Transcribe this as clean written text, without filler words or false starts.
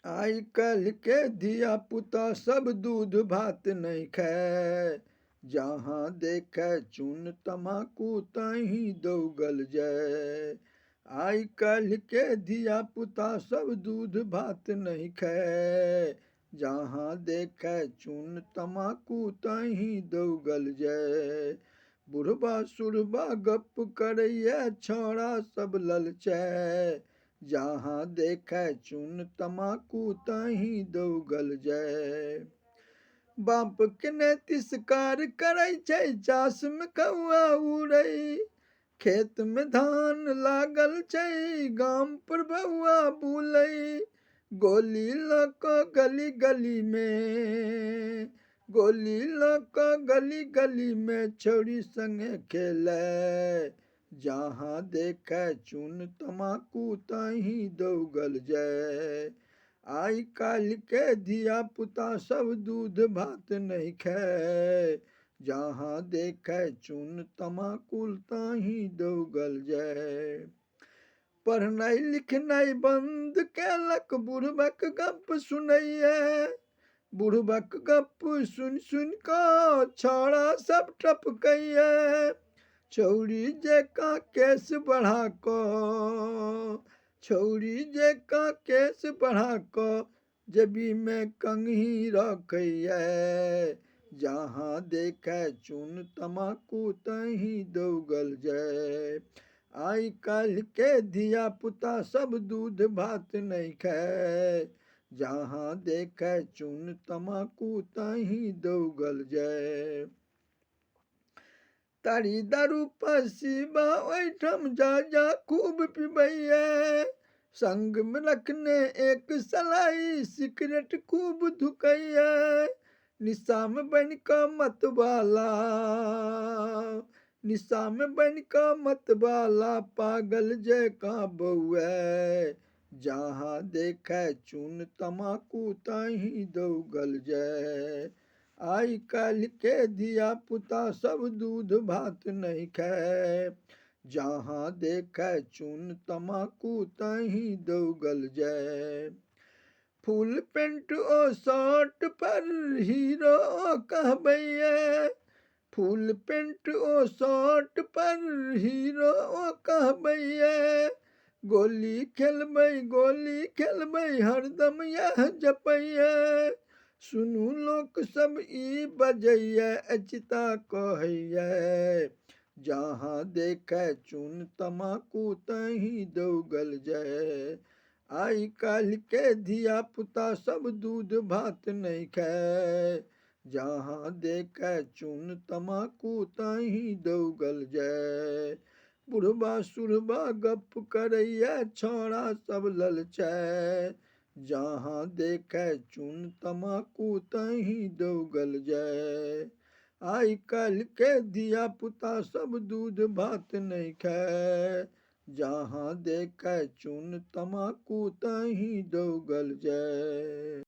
आई कल के धिया पुता सब दूध भात नहीं खाए, जहाँ देखे चून तमाकू तहीं दौगल जाए। आई कल के धिया पुता सब दूध भात नहीं खाए, जहाँ देखे चून तमाकू तहीं दौगल जाए। बुढ़बा सुढ़बा गप करैया छौड़ा सब ललचाए, जहाँ देखे चून तमाकू तहीं दौगल जाए। बाप के ने तिरस्कार करै छै, चास में कौआ उड़ै, खेत में धान लागल छै, गाम पर बउआ बुलै। गोली ल क गली गली में, गोली ल क गली गली में छौरी संगे खेलै, जहाँ देखे चून तमाकू तहीं दौगल जाए। आई काल्हि के धिया पुता सब दूध भात नहीं खाए, जहाँ देखे चून तमाकू तहीं दौगल जाए। पढ़नाई लिखनाई बंद कैलक, बुढ़बक गप सुनैया, बुढ़बक गप सुन सुन कऽ छौड़ा सब टपकैया। छौरी जेका केस बढ़ा कऽ, छौरी जेका केस बढ़ा कऽ जेबी में कंघी रखैया, जहाँ देखे चून तमाकू तहीं दौगल जाए। आई काल्हि के धिया पुता सब दूध भात नहीं खाए, जहाँ देखे चून तमाकू तहीं दौगल जाए। तारी दारू पसीबा ओइठम जा जा खूब पिबैया, संग में रखने एक सलाई सिगरेट खूब धुकैया। निशा में बन का मतवाला, निशा में बन का मतवाला पागल जैका बउआ, जहाँ देखे चून तमाकू तहीं दौगल जाए। आई काल्हि के धिया पुता सब दूध भात नहीं खाए, जहाँ देखे चून तमाकू तहीं दौगल जाए। फुल पेंट ओ शर्ट पर हीरो कहबैया, फुल पेंट ओ शर्ट पर हीरो कहबैया। गोली खेलबै हरदम यह जपैया, सुनू लोक सब ई बजैया अचिता कहैया, जहाँ देखे चून तमाकू तहीं दौगल जाए। आई काल्हि के धिया पुता सब दूध भात नहीं खाए, जहाँ देखे चून तमाकू तहीं दौगल जाए। बुढ़बा सुढ़बा गप करैया छौड़ा सब ललचाए, जहाँ देखे चून तमाकू तहीं दौगल जाए। आई काल्हि के धिया पुता सब दूध भात नहीं खाए, जहाँ देखे चून तमाकू तहीं दौगल जाए।